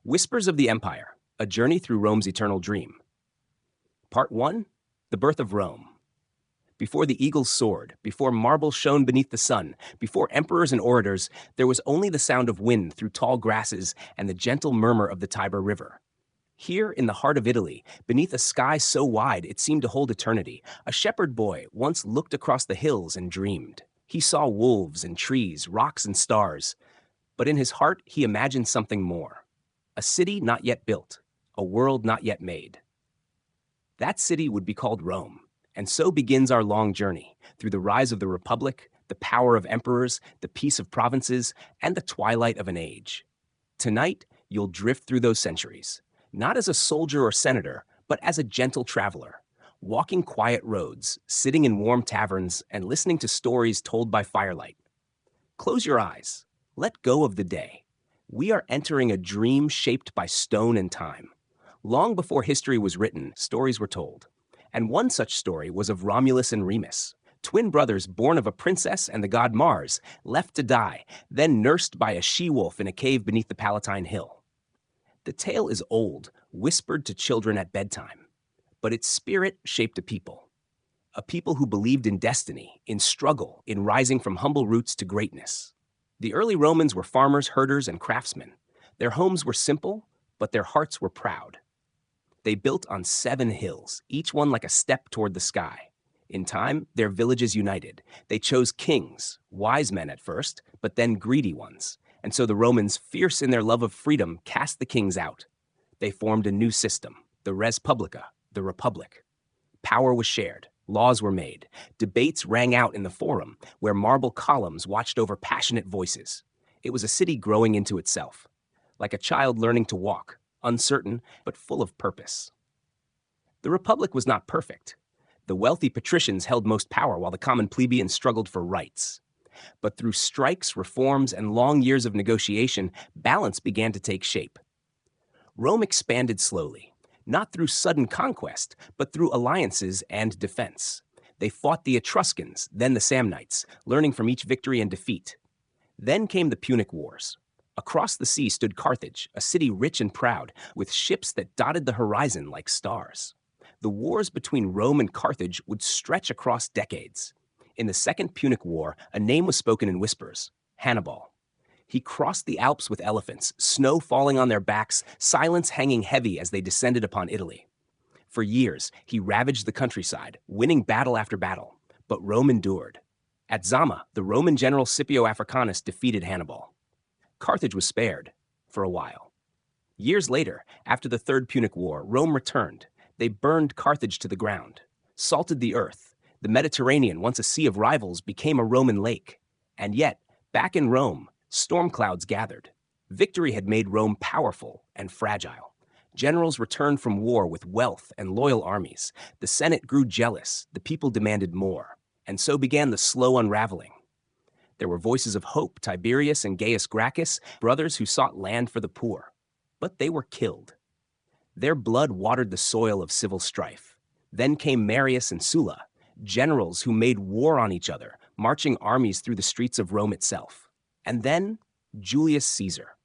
Whispers of the Empire, A Journey Through Rome's Eternal Dream. Part 1, The Birth of Rome. Before the eagle's soared, before marble shone beneath the sun, before emperors and orators, there was only the sound of wind through tall grasses and the gentle murmur of the Tiber River. Here, in the heart of Italy, beneath a sky so wide it seemed to hold eternity, a shepherd boy once looked across the hills and dreamed. He saw wolves and trees, rocks and stars. But in his heart, he imagined something more. A city not yet built, a world not yet made. That city would be called Rome. And so begins our long journey, through the rise of the Republic, the power of emperors, the peace of provinces, and the twilight of an age. Tonight, you'll drift through those centuries, not as a soldier or senator, but as a gentle traveler, walking quiet roads, sitting in warm taverns, and listening to stories told by firelight. Close your eyes. Let go of the day. We are entering a dream shaped by stone and time. Long before history was written, stories were told. And one such story was of Romulus and Remus, twin brothers born of a princess and the god Mars, left to die, then nursed by a she-wolf in a cave beneath the Palatine Hill. The tale is old, whispered to children at bedtime, but its spirit shaped a people who believed in destiny, in struggle, in rising from humble roots to greatness. The early Romans were farmers, herders, and craftsmen. Their homes were simple, but their hearts were proud. They built on 7 hills, each one like a step toward the sky. In time, their villages united. They chose kings, wise men at first, but then greedy ones. And so the Romans, fierce in their love of freedom, cast the kings out. They formed a new system, the res publica, the republic. Power was shared, laws were made. Debates rang out in the forum, where marble columns watched over passionate voices. It was a city growing into itself, like a child learning to walk. Uncertain, but full of purpose. The Republic was not perfect. The wealthy patricians held most power while the common plebeians struggled for rights. But through strikes, reforms, and long years of negotiation, balance began to take shape. Rome expanded slowly, not through sudden conquest, but through alliances and defense. They fought the Etruscans, then the Samnites, learning from each victory and defeat. Then came the Punic Wars. Across the sea stood Carthage, a city rich and proud, with ships that dotted the horizon like stars. The wars between Rome and Carthage would stretch across decades. In the Second Punic War, a name was spoken in whispers: Hannibal. He crossed the Alps with elephants, snow falling on their backs, silence hanging heavy as they descended upon Italy. For years, he ravaged the countryside, winning battle after battle, but Rome endured. At Zama, the Roman general Scipio Africanus defeated Hannibal. Carthage was spared, for a while. Years later, after the Third Punic War, Rome returned. They burned Carthage to the ground, salted the earth. The Mediterranean, once a sea of rivals, became a Roman lake. And yet, back in Rome, storm clouds gathered. Victory had made Rome powerful and fragile. Generals returned from war with wealth and loyal armies. The Senate grew jealous. The people demanded more. And so began the slow unraveling. There were voices of hope, Tiberius and Gaius Gracchus, brothers who sought land for the poor. But they were killed. Their blood watered the soil of civil strife. Then came Marius and Sulla, generals who made war on each other, marching armies through the streets of Rome itself. And then Julius Caesar.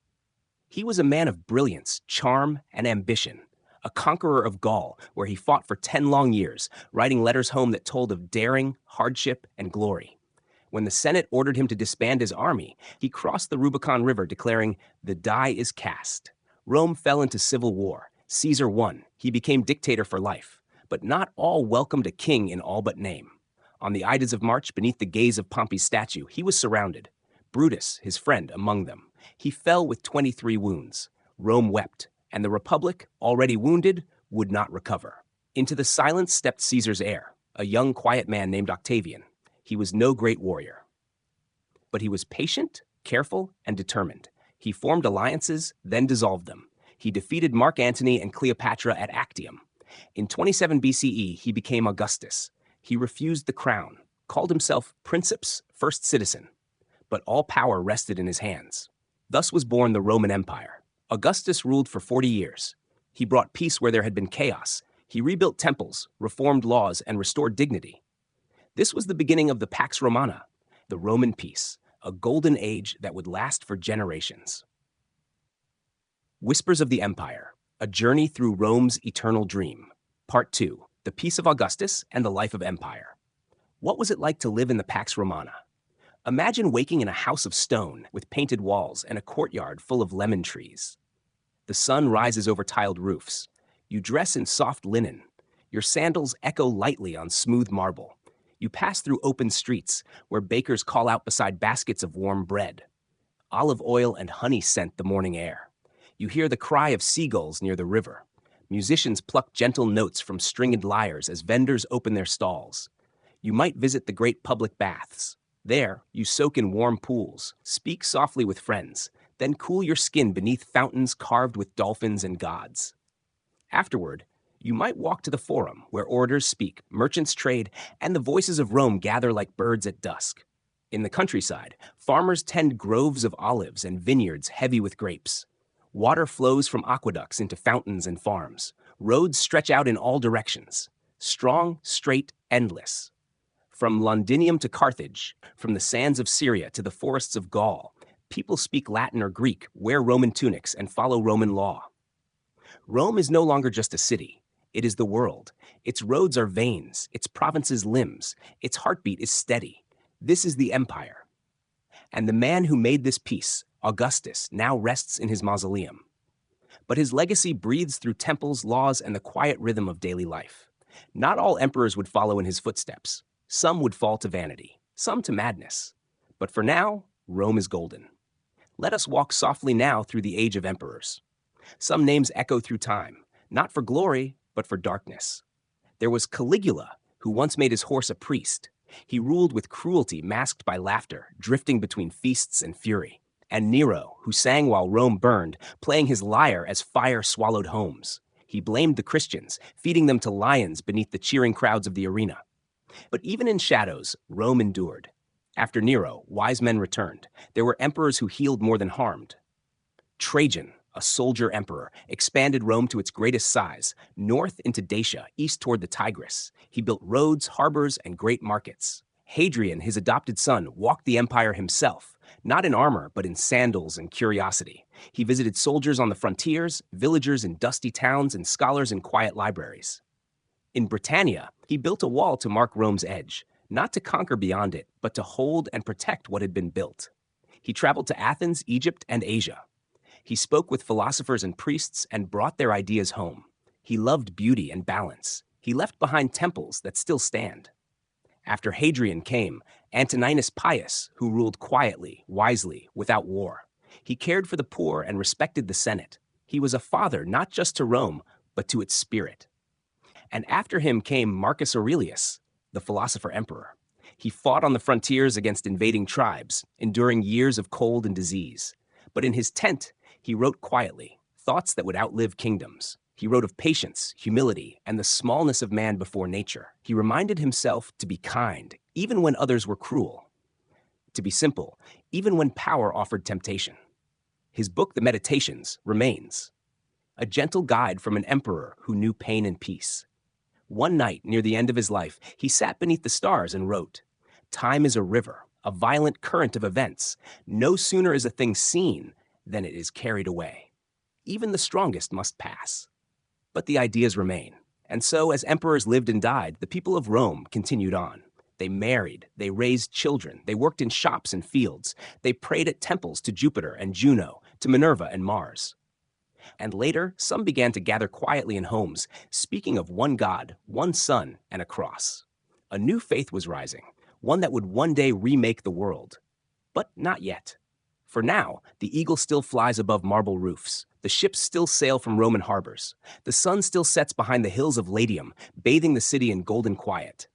He was a man of brilliance, charm, and ambition, a conqueror of Gaul, where he fought for 10 long years, writing letters home that told of daring, hardship, and glory. When the Senate ordered him to disband his army, he crossed the Rubicon River declaring, "The die is cast." Rome fell into civil war. Caesar won. He became dictator for life. But not all welcomed a king in all but name. On the Ides of March, beneath the gaze of Pompey's statue, he was surrounded. Brutus, his friend, among them. He fell with 23 wounds. Rome wept, and the Republic, already wounded, would not recover. Into the silence stepped Caesar's heir, a young, quiet man named Octavian. He was no great warrior. But he was patient, careful, and determined. He formed alliances, then dissolved them. He defeated Mark Antony and Cleopatra at Actium. In 27 BCE, he became Augustus. He refused the crown, called himself Princeps, first citizen. But all power rested in his hands. Thus was born the Roman Empire. Augustus ruled for 40 years. He brought peace where there had been chaos. He rebuilt temples, reformed laws, and restored dignity. This was the beginning of the Pax Romana, the Roman peace, a golden age that would last for generations. Whispers of the Empire, A Journey Through Rome's Eternal Dream. Part 2, The Peace of Augustus and the Life of Empire. What was it like to live in the Pax Romana? Imagine waking in a house of stone with painted walls and a courtyard full of lemon trees. The sun rises over tiled roofs. You dress in soft linen. Your sandals echo lightly on smooth marble. You pass through open streets where bakers call out beside baskets of warm bread. Olive oil and honey scent the morning air. You hear the cry of seagulls near the river. Musicians pluck gentle notes from stringed lyres as vendors open their stalls. You might visit the great public baths. There, you soak in warm pools, speak softly with friends, then cool your skin beneath fountains carved with dolphins and gods. Afterward, you might walk to the forum where orators speak, merchants trade, and the voices of Rome gather like birds at dusk. In the countryside, farmers tend groves of olives and vineyards heavy with grapes. Water flows from aqueducts into fountains and farms. Roads stretch out in all directions. Strong, straight, endless. From Londinium to Carthage, from the sands of Syria to the forests of Gaul, people speak Latin or Greek, wear Roman tunics, and follow Roman law. Rome is no longer just a city. It is the world. Its roads are veins, its provinces limbs, its heartbeat is steady. This is the empire. And the man who made this peace, Augustus, now rests in his mausoleum. But his legacy breathes through temples, laws, and the quiet rhythm of daily life. Not all emperors would follow in his footsteps. Some would fall to vanity, some to madness. But for now, Rome is golden. Let us walk softly now through the age of emperors. Some names echo through time, not for glory, but for darkness. There was Caligula, who once made his horse a priest. He ruled with cruelty masked by laughter, drifting between feasts and fury. And Nero, who sang while Rome burned, playing his lyre as fire swallowed homes. He blamed the Christians, feeding them to lions beneath the cheering crowds of the arena. But even in shadows, Rome endured. After Nero, wise men returned. There were emperors who healed more than harmed. Trajan, a soldier emperor, expanded Rome to its greatest size, north into Dacia, east toward the Tigris. He built roads, harbors, and great markets. Hadrian, his adopted son, walked the empire himself, not in armor, but in sandals and curiosity. He visited soldiers on the frontiers, villagers in dusty towns, and scholars in quiet libraries. In Britannia, he built a wall to mark Rome's edge, not to conquer beyond it, but to hold and protect what had been built. He traveled to Athens, Egypt, and Asia. He spoke with philosophers and priests and brought their ideas home. He loved beauty and balance. He left behind temples that still stand. After Hadrian came Antoninus Pius, who ruled quietly, wisely, without war. He cared for the poor and respected the Senate. He was a father not just to Rome, but to its spirit. And after him came Marcus Aurelius, the philosopher emperor. He fought on the frontiers against invading tribes, enduring years of cold and disease. But in his tent, he wrote quietly, thoughts that would outlive kingdoms. He wrote of patience, humility, and the smallness of man before nature. He reminded himself to be kind, even when others were cruel. To be simple, even when power offered temptation. His book, The Meditations, remains. A gentle guide from an emperor who knew pain and peace. One night, near the end of his life, he sat beneath the stars and wrote, "Time is a river, a violent current of events. No sooner is a thing seen than it is carried away. Even the strongest must pass." But the ideas remain. And so, as emperors lived and died, the people of Rome continued on. They married, they raised children, they worked in shops and fields. They prayed at temples to Jupiter and Juno, to Minerva and Mars. And later, some began to gather quietly in homes, speaking of one God, one Son, and a cross. A new faith was rising, one that would one day remake the world. But not yet. For now, the eagle still flies above marble roofs. The ships still sail from Roman harbors. The sun still sets behind the hills of Latium, bathing the city in golden quiet.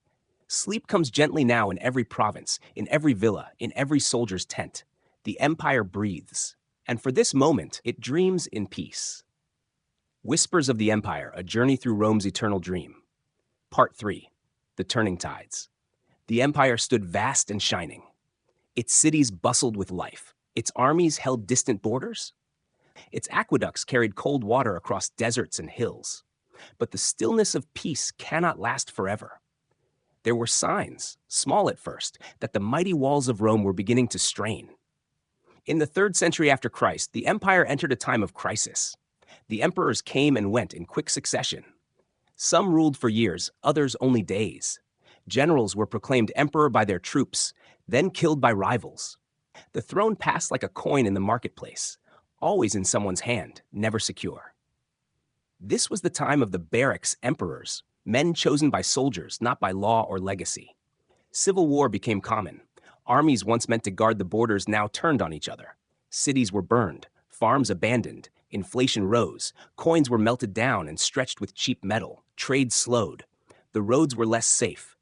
Sleep comes gently now in every province, in every villa, in every soldier's tent. The empire breathes. And for this moment, it dreams in peace. Whispers of the Empire, A Journey Through Rome's Eternal Dream. Part 3. The Turning Tides. The empire stood vast and shining. Its cities bustled with life. Its armies held distant borders. Its aqueducts carried cold water across deserts and hills. But the stillness of peace cannot last forever. There were signs, small at first, that the mighty walls of Rome were beginning to strain. In the 3rd century after Christ, the empire entered a time of crisis. The emperors came and went in quick succession. Some ruled for years, others only days. Generals were proclaimed emperor by their troops, then killed by rivals. The throne passed like a coin in the marketplace, always in someone's hand, never secure. This was the time of the barracks emperors, men chosen by soldiers, not by law or legacy. Civil war became common. Armies once meant to guard the borders now turned on each other. Cities were burned, farms abandoned, inflation rose, coins were melted down and stretched with cheap metal, trade slowed. The roads were less safe.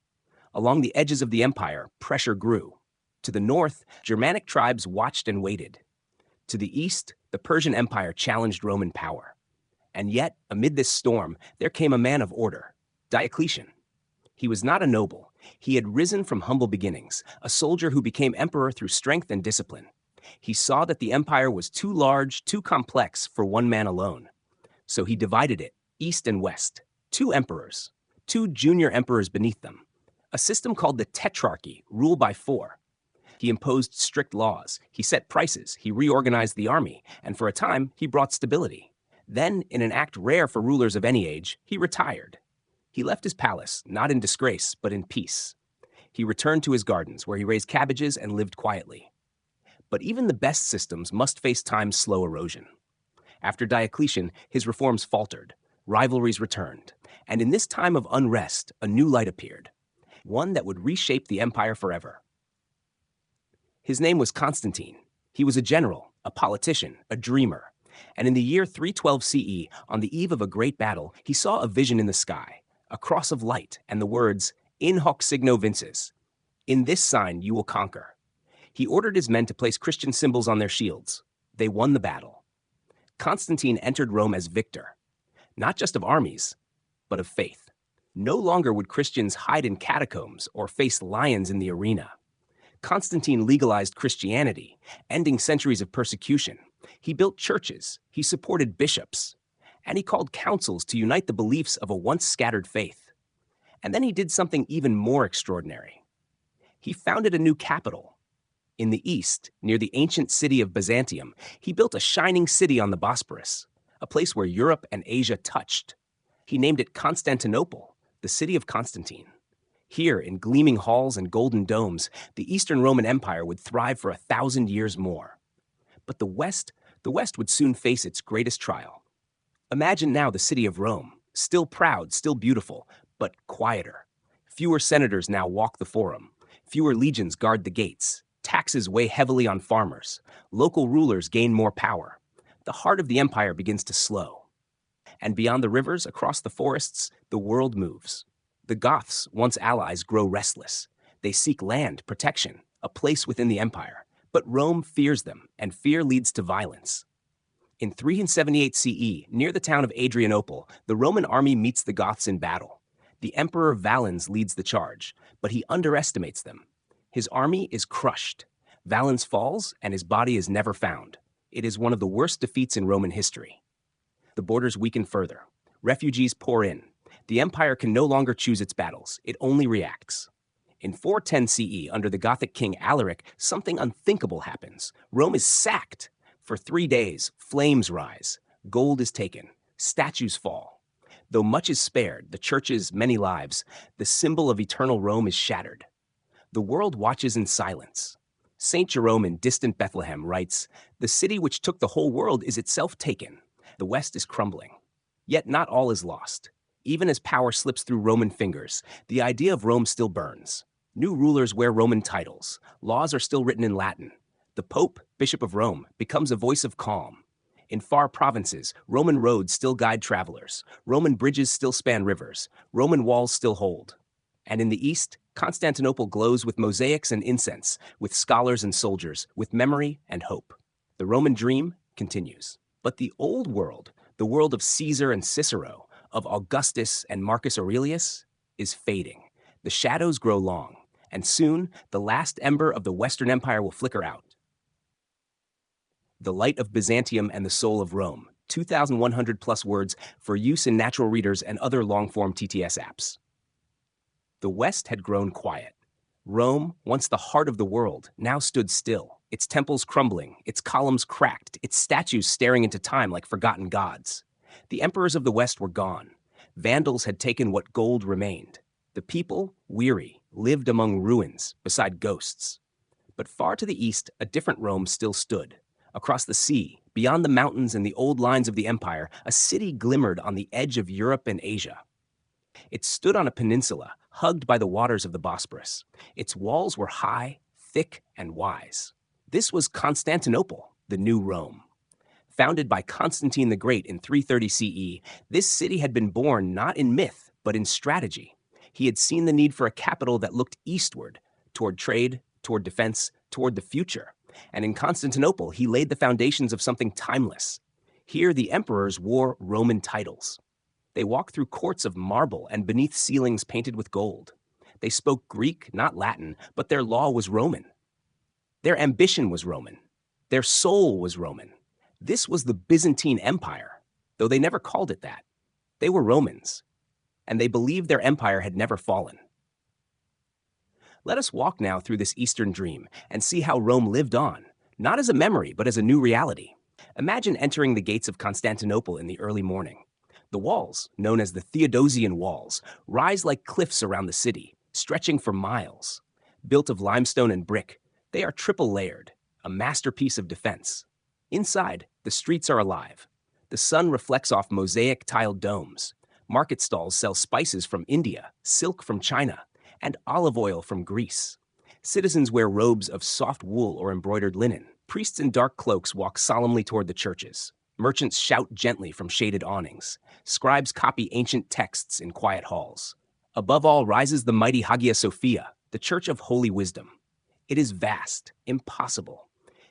Along the edges of the empire, pressure grew. To the north, Germanic tribes watched and waited. To the east, the Persian Empire challenged Roman power. And yet, amid this storm, there came a man of order, Diocletian. He was not a noble. He had risen from humble beginnings, a soldier who became emperor through strength and discipline. He saw that the empire was too large, too complex for one man alone. So he divided it, east and west, 2 emperors, 2 junior emperors beneath them, a system called the Tetrarchy, rule by 4. He imposed strict laws, he set prices, he reorganized the army, and for a time, he brought stability. Then, in an act rare for rulers of any age, he retired. He left his palace, not in disgrace, but in peace. He returned to his gardens, where he raised cabbages and lived quietly. But even the best systems must face time's slow erosion. After Diocletian, his reforms faltered, rivalries returned, and in this time of unrest, a new light appeared, one that would reshape the empire forever. His name was Constantine. He was a general, a politician, a dreamer. And in the year 312 CE, on the eve of a great battle, he saw a vision in the sky, a cross of light, and the words, "In hoc signo vinces." In this sign you will conquer. He ordered his men to place Christian symbols on their shields. They won the battle. Constantine entered Rome as victor, not just of armies, but of faith. No longer would Christians hide in catacombs or face lions in the arena. Constantine legalized Christianity, ending centuries of persecution. He built churches, he supported bishops, and he called councils to unite the beliefs of a once scattered faith. And then he did something even more extraordinary. He founded a new capital. In the east, near the ancient city of Byzantium, he built a shining city on the Bosporus, a place where Europe and Asia touched. He named it Constantinople, the city of Constantine. Here, in gleaming halls and golden domes, the Eastern Roman Empire would thrive for 1,000 years more. But the West would soon face its greatest trial. Imagine now the city of Rome, still proud, still beautiful, but quieter. Fewer senators now walk the forum. Fewer legions guard the gates. Taxes weigh heavily on farmers. Local rulers gain more power. The heart of the empire begins to slow. And beyond the rivers, across the forests, the world moves. The Goths, once allies, grow restless. They seek land, protection, a place within the empire. But Rome fears them, and fear leads to violence. In 378 CE, near the town of Adrianople, the Roman army meets the Goths in battle. The Emperor Valens leads the charge, but he underestimates them. His army is crushed. Valens falls, and his body is never found. It is one of the worst defeats in Roman history. The borders weaken further. Refugees pour in. The empire can no longer choose its battles. It only reacts. In 410 CE, under the Gothic king Alaric, something unthinkable happens. Rome is sacked. For 3 days, flames rise. Gold is taken. Statues fall. Though much is spared, the church's many lives, the symbol of eternal Rome is shattered. The world watches in silence. St. Jerome in distant Bethlehem writes, "The city which took the whole world is itself taken. The West is crumbling. Yet not all is lost. Even as power slips through Roman fingers, the idea of Rome still burns. New rulers wear Roman titles. Laws are still written in Latin. The Pope, Bishop of Rome, becomes a voice of calm. In far provinces, Roman roads still guide travelers. Roman bridges still span rivers. Roman walls still hold. And in the east, Constantinople glows with mosaics and incense, with scholars and soldiers, with memory and hope. The Roman dream continues. But the old world, the world of Caesar and Cicero, of Augustus and Marcus Aurelius, is fading. The shadows grow long, and soon the last ember of the Western Empire will flicker out. The Light of Byzantium and the Soul of Rome, 2,100 plus words for use in natural readers and other long-form TTS apps. The West had grown quiet. Rome, once the heart of the world, now stood still. its temples crumbling, its columns cracked, its statues staring into time like forgotten gods. The emperors of the West were gone. Vandals had taken what gold remained. The people, weary, lived among ruins, beside ghosts. But far to the east, a different Rome still stood. Across the sea, beyond the mountains and the old lines of the empire, a city glimmered on the edge of Europe and Asia. It stood on a peninsula, hugged by the waters of the Bosporus. Its walls were high, thick, and wise. This was Constantinople, the new Rome. Founded by Constantine the Great in 330 CE, this city had been born not in myth, but in strategy. He had seen the need for a capital that looked eastward, toward trade, toward defense, toward the future. And in Constantinople, he laid the foundations of something timeless. Here, the emperors wore Roman titles. They walked through courts of marble and beneath ceilings painted with gold. They spoke Greek, not Latin, but their law was Roman. Their ambition was Roman. Their soul was Roman. This was the Byzantine Empire, though they never called it that. They were Romans, and they believed their empire had never fallen. Let us walk now through this Eastern dream and see how Rome lived on, not as a memory, but as a new reality. Imagine entering the gates of Constantinople in the early morning. The walls, known as the Theodosian walls, rise like cliffs around the city, stretching for miles. Built of limestone and brick, they are triple layered, a masterpiece of defense. Inside, the streets are alive. The sun reflects off mosaic tiled domes. Market stalls sell spices from India, silk from China, and olive oil from Greece. Citizens wear robes of soft wool or embroidered linen. Priests in dark cloaks walk solemnly toward the churches. Merchants shout gently from shaded awnings. Scribes copy ancient texts in quiet halls. Above all rises the mighty Hagia Sophia, the Church of Holy Wisdom. It is vast, impossible.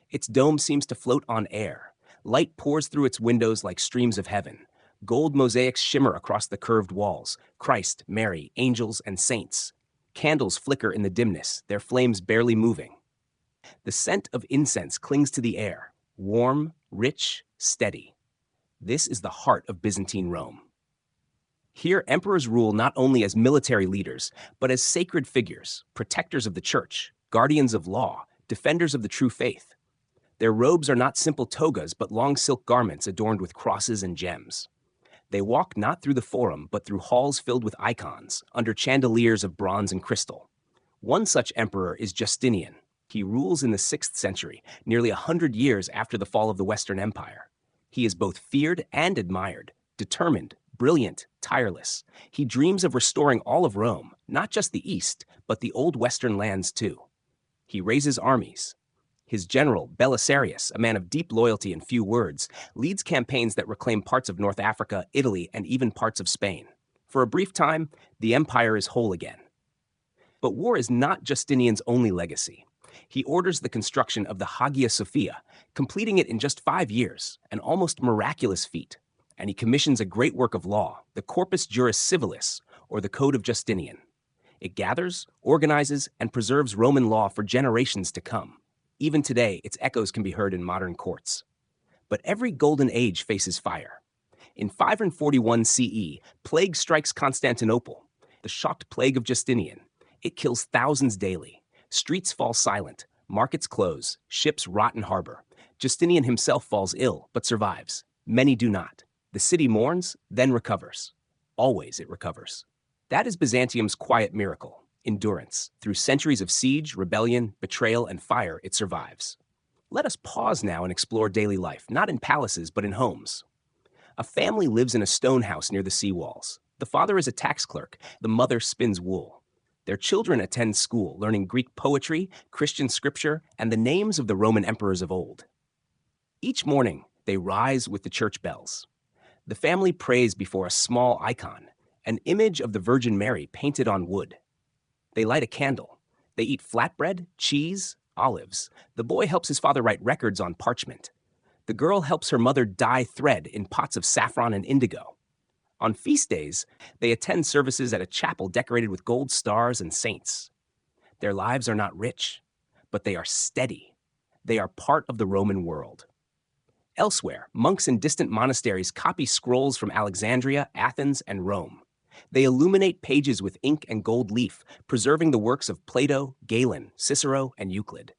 Its dome seems to float on air. Light pours through its windows like streams of heaven. Gold mosaics shimmer across the curved walls. Christ, Mary, angels, and saints. Candles flicker in the dimness, their flames barely moving. The scent of incense clings to the air, warm, rich, steady. This is the heart of Byzantine Rome. Here, emperors rule not only as military leaders, but as sacred figures, protectors of the church, guardians of law, defenders of the true faith. Their robes are not simple togas, but long silk garments adorned with crosses and gems. They walk not through the forum, but through halls filled with icons, under chandeliers of bronze and crystal. One such emperor is Justinian. He rules in the 6th century, nearly 100 years after the fall of the Western Empire. He is both feared and admired, determined, brilliant, tireless. He dreams of restoring all of Rome, not just the East, but the old Western lands too. He raises armies. His general, Belisarius, a man of deep loyalty and few words, leads campaigns that reclaim parts of North Africa, Italy, and even parts of Spain. For a brief time, the empire is whole again. But war is not Justinian's only legacy. He orders the construction of the Hagia Sophia, completing it in just 5 years, an almost miraculous feat. And he commissions a great work of law, the Corpus Juris Civilis, or the Code of Justinian. It gathers, organizes, and preserves Roman law for generations to come. Even today, its echoes can be heard in modern courts. But every golden age faces fire. In 541 CE, plague strikes Constantinople, the shocked plague of Justinian. It kills thousands daily. Streets fall silent, markets close, ships rot in harbor. Justinian himself falls ill, but survives. Many do not. The city mourns, then recovers. Always it recovers. That is Byzantium's quiet miracle. Endurance. Through centuries of siege, rebellion, betrayal, and fire, it survives. Let us pause now and explore daily life, not in palaces, but in homes. A family lives in a stone house near the seawalls. The father is a tax clerk. The mother spins wool. Their children attend school, learning Greek poetry, Christian scripture, and the names of the Roman emperors of old. Each morning, they rise with the church bells. The family prays before a small icon, an image of the Virgin Mary painted on wood. They light a candle. They eat flatbread, cheese, olives. The boy helps his father write records on parchment. The girl helps her mother dye thread in pots of saffron and indigo. On feast days, they attend services at a chapel decorated with gold stars and saints. Their lives are not rich, but they are steady. They are part of the Roman world. Elsewhere, monks in distant monasteries copy scrolls from Alexandria, Athens, and Rome. They illuminate pages with ink and gold leaf, preserving the works of Plato, Galen, Cicero, and Euclid.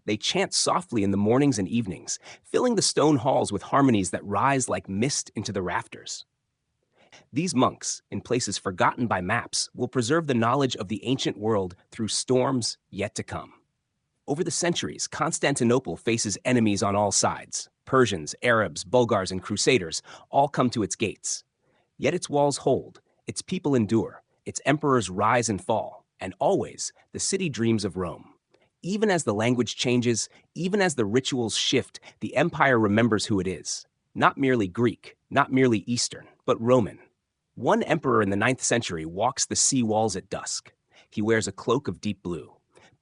They chant softly in the mornings and evenings, filling the stone halls with harmonies that rise like mist into the rafters. These monks, in places forgotten by maps, will preserve the knowledge of the ancient world through storms yet to come. Over the centuries, Constantinople faces enemies on all sides. Persians, Arabs, Bulgars, and Crusaders all come to its gates. Yet its walls hold, its people endure, its emperors rise and fall, and always the city dreams of Rome. Even as the language changes, even as the rituals shift, the empire remembers who it is. Not merely Greek, not merely Eastern, but Roman. One emperor in the 9th century walks the sea walls at dusk. He wears a cloak of deep blue.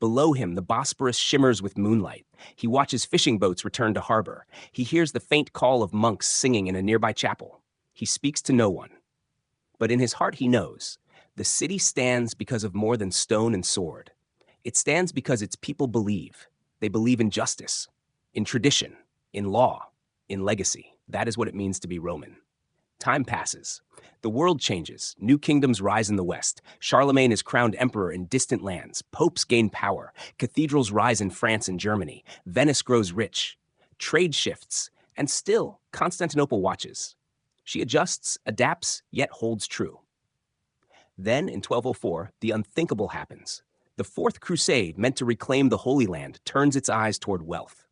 Below him, the Bosporus shimmers with moonlight. He watches fishing boats return to harbor. He hears the faint call of monks singing in a nearby chapel. He speaks to no one. But in his heart he knows, the city stands because of more than stone and sword. It stands because its people believe. They believe in justice, in tradition, in law, in legacy. That is what it means to be Roman. Time passes. The world changes. New kingdoms rise in the West. Charlemagne is crowned emperor in distant lands. Popes gain power. Cathedrals rise in France and Germany. Venice grows rich. Trade shifts. And still, Constantinople watches. She adjusts, adapts, yet holds true. Then, in 1204, the unthinkable happens. The Fourth Crusade, meant to reclaim the Holy Land, turns its eyes toward wealth.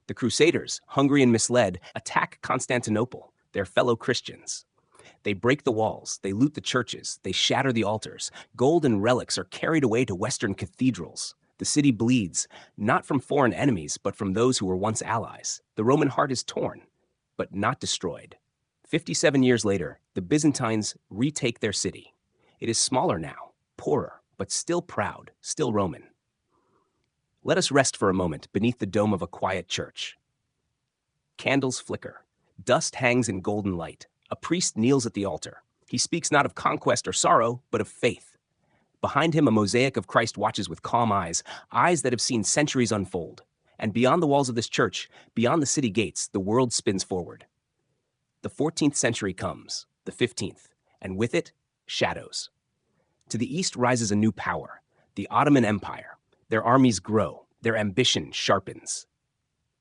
The Crusaders, hungry and misled, attack Constantinople, their fellow Christians. They break the walls, they loot the churches, they shatter the altars. Gold and relics are carried away to Western cathedrals. The city bleeds, not from foreign enemies, but from those who were once allies. The Roman heart is torn, but not destroyed. 57 years later, the Byzantines retake their city. It is smaller now, poorer, but still proud, still Roman. Let us rest for a moment beneath the dome of a quiet church. Candles flicker. Dust hangs in golden light. A priest kneels at the altar. He speaks not of conquest or sorrow, but of faith. Behind him, a mosaic of Christ watches with calm eyes, eyes that have seen centuries unfold. And beyond the walls of this church, beyond the city gates, the world spins forward. The 14th century comes, the 15th, and with it, shadows. To the east rises a new power, the Ottoman Empire. Their armies grow, their ambition sharpens.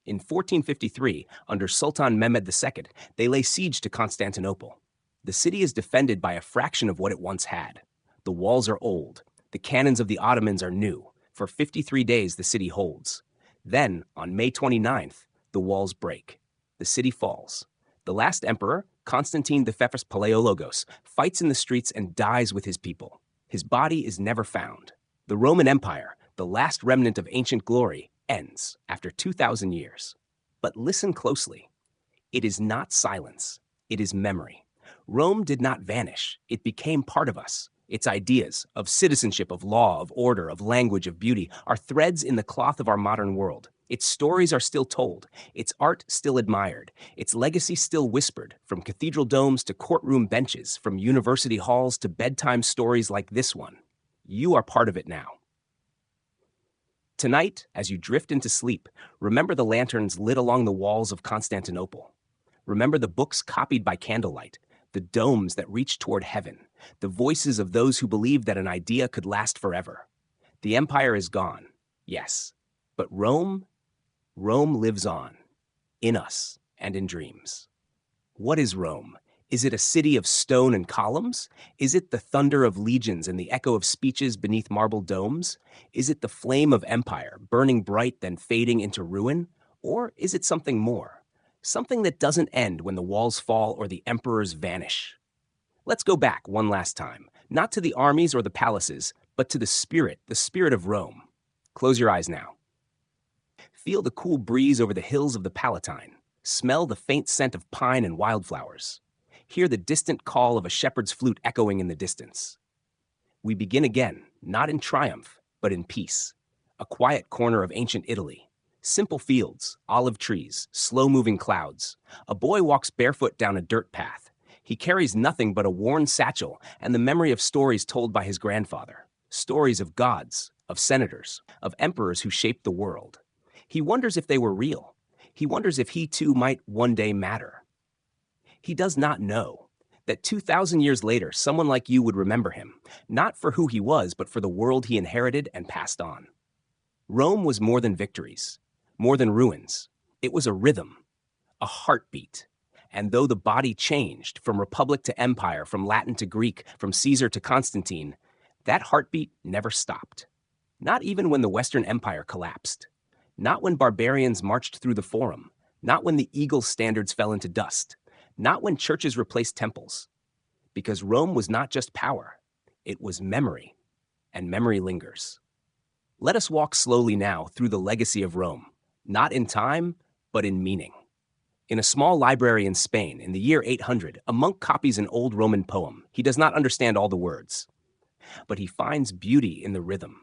In 1453, under Sultan Mehmed II, they lay siege to Constantinople. The city is defended by a fraction of what it once had. The walls are old. The cannons of the Ottomans are new. For 53 days, the city holds. Then, on May 29th, the walls break. The city falls. The last emperor, Constantine the Paleologos, fights in the streets and dies with his people. His body is never found. The Roman Empire, the last remnant of ancient glory, ends after 2,000 years. But listen closely. It is not silence. It is memory. Rome did not vanish. It became part of us. Its ideas of citizenship, of law, of order, of language, of beauty are threads in the cloth of our modern world. Its stories are still told, its art still admired, its legacy still whispered, from cathedral domes to courtroom benches, from university halls to bedtime stories like this one. You are part of it now. Tonight, as you drift into sleep, remember the lanterns lit along the walls of Constantinople. Remember the books copied by candlelight, the domes that reached toward heaven, the voices of those who believed that an idea could last forever. The empire is gone, yes, but Rome lives on, in us and in dreams. What is Rome? Is it a city of stone and columns? Is it the thunder of legions and the echo of speeches beneath marble domes? Is it the flame of empire, burning bright then fading into ruin? Or is it something more? Something that doesn't end when the walls fall or the emperors vanish? Let's go back one last time, not to the armies or the palaces, but to the spirit of Rome. Close your eyes now. Feel the cool breeze over the hills of the Palatine. Smell the faint scent of pine and wildflowers. Hear the distant call of a shepherd's flute echoing in the distance. We begin again, not in triumph, but in peace. A quiet corner of ancient Italy. Simple fields, olive trees, slow-moving clouds. A boy walks barefoot down a dirt path. He carries nothing but a worn satchel and the memory of stories told by his grandfather. Stories of gods, of senators, of emperors who shaped the world. He wonders if they were real. He wonders if he too might one day matter. He does not know that 2,000 years later, someone like you would remember him, not for who he was, but for the world he inherited and passed on. Rome was more than victories. More than ruins, it was a rhythm, a heartbeat. And though the body changed from republic to empire, from Latin to Greek, from Caesar to Constantine, that heartbeat never stopped. Not even when the Western Empire collapsed. Not when barbarians marched through the Forum. Not when the eagle's standards fell into dust. Not when churches replaced temples. Because Rome was not just power, it was memory, and memory lingers. Let us walk slowly now through the legacy of Rome, not in time, but in meaning. In a small library in Spain, in the year 800, a monk copies an old Roman poem. He does not understand all the words, but he finds beauty in the rhythm.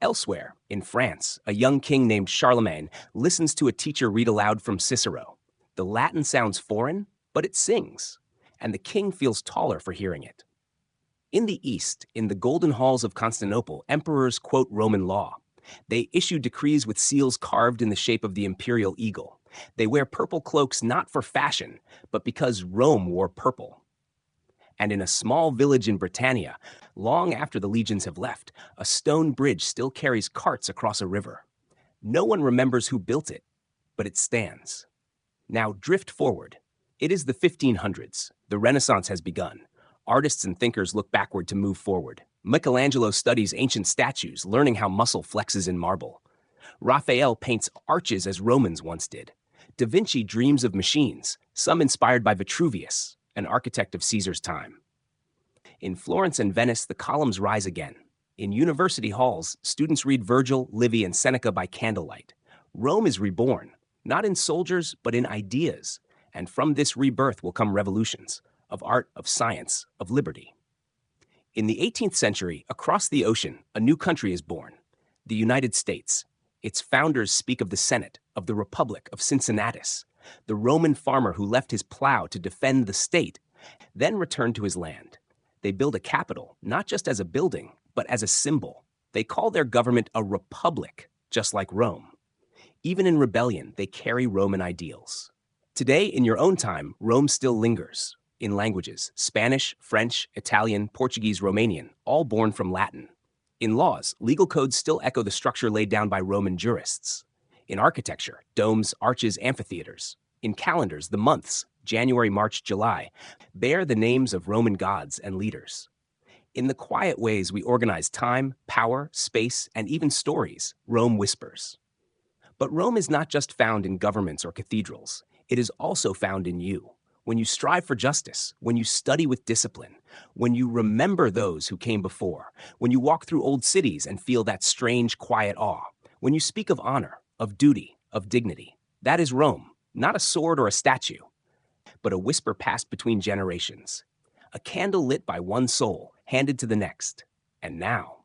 Elsewhere, in France, a young king named Charlemagne listens to a teacher read aloud from Cicero. The Latin sounds foreign, but it sings, and the king feels taller for hearing it. In the East, in the golden halls of Constantinople, emperors quote Roman law. They issue decrees with seals carved in the shape of the imperial eagle. They wear purple cloaks not for fashion, but because Rome wore purple. And in a small village in Britannia, long after the legions have left, a stone bridge still carries carts across a river. No one remembers who built it, but it stands. Now drift forward. It is the 1500s. The Renaissance has begun. Artists and thinkers look backward to move forward. Michelangelo studies ancient statues, learning how muscle flexes in marble. Raphael paints arches as Romans once did. Da Vinci dreams of machines, some inspired by Vitruvius, an architect of Caesar's time. In Florence and Venice, the columns rise again. In university halls, students read Virgil, Livy, and Seneca by candlelight. Rome is reborn, not in soldiers, but in ideas. And from this rebirth will come revolutions of art, of science, of liberty. In the 18th century, across the ocean, a new country is born, the United States. Its founders speak of the Senate, of the Republic, of Cincinnatus, the Roman farmer who left his plow to defend the state, then returned to his land. They build a capital, not just as a building, but as a symbol. They call their government a republic, just like Rome. Even in rebellion, they carry Roman ideals. Today, in your own time, Rome still lingers. In languages, Spanish, French, Italian, Portuguese, Romanian, all born from Latin. In laws, legal codes still echo the structure laid down by Roman jurists. In architecture, domes, arches, amphitheaters. In calendars, the months, January, March, July, bear the names of Roman gods and leaders. In the quiet ways we organize time, power, space, and even stories, Rome whispers. But Rome is not just found in governments or cathedrals. It is also found in you. When you strive for justice, when you study with discipline, when you remember those who came before, when you walk through old cities and feel that strange, quiet awe, when you speak of honor, of duty, of dignity, that is Rome, not a sword or a statue, but a whisper passed between generations, a candle lit by one soul, handed to the next. And now,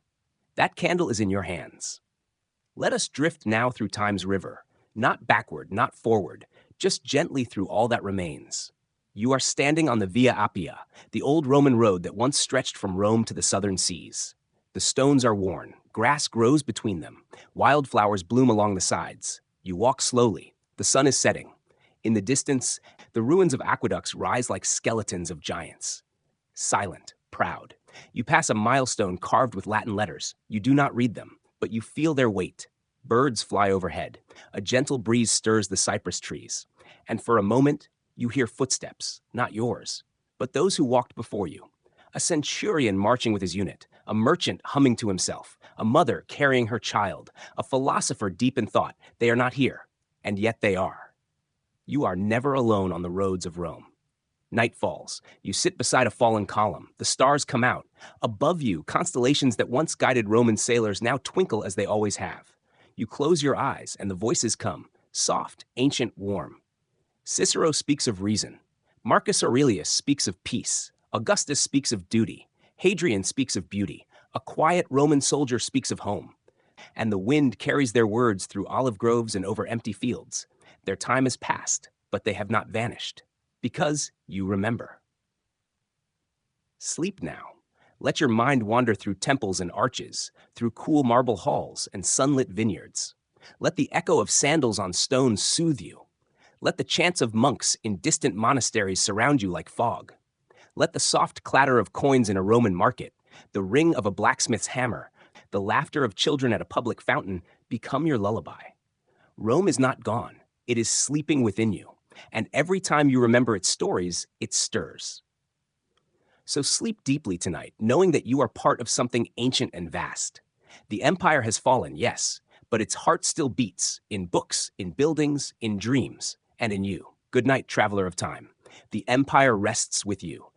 that candle is in your hands. Let us drift now through time's river, not backward, not forward, just gently through all that remains. You are standing on the Via Appia, the old Roman road that once stretched from Rome to the southern seas. The stones are worn, grass grows between them, wildflowers bloom along the sides. You walk slowly, the sun is setting. In the distance, the ruins of aqueducts rise like skeletons of giants. Silent, proud. You pass a milestone carved with Latin letters. You do not read them, but you feel their weight. Birds fly overhead. A gentle breeze stirs the cypress trees. And for a moment, you hear footsteps, not yours, but those who walked before you. A centurion marching with his unit, a merchant humming to himself, a mother carrying her child, a philosopher deep in thought. They are not here, and yet they are. You are never alone on the roads of Rome. Night falls. You sit beside a fallen column. The stars come out. Above you, constellations that once guided Roman sailors now twinkle as they always have. You close your eyes, and the voices come, soft, ancient, warm. Cicero speaks of reason. Marcus Aurelius speaks of peace. Augustus speaks of duty. Hadrian speaks of beauty. A quiet Roman soldier speaks of home. And the wind carries their words through olive groves and over empty fields. Their time is past, but they have not vanished. Because you remember. Sleep now. Let your mind wander through temples and arches, through cool marble halls and sunlit vineyards. Let the echo of sandals on stones soothe you. Let the chants of monks in distant monasteries surround you like fog. Let the soft clatter of coins in a Roman market, the ring of a blacksmith's hammer, the laughter of children at a public fountain become your lullaby. Rome is not gone. It is sleeping within you. And every time you remember its stories, it stirs. So sleep deeply tonight, knowing that you are part of something ancient and vast. The empire has fallen, yes, but its heart still beats in books, in buildings, in dreams, and in you. Good night, traveler of time. The empire rests with you.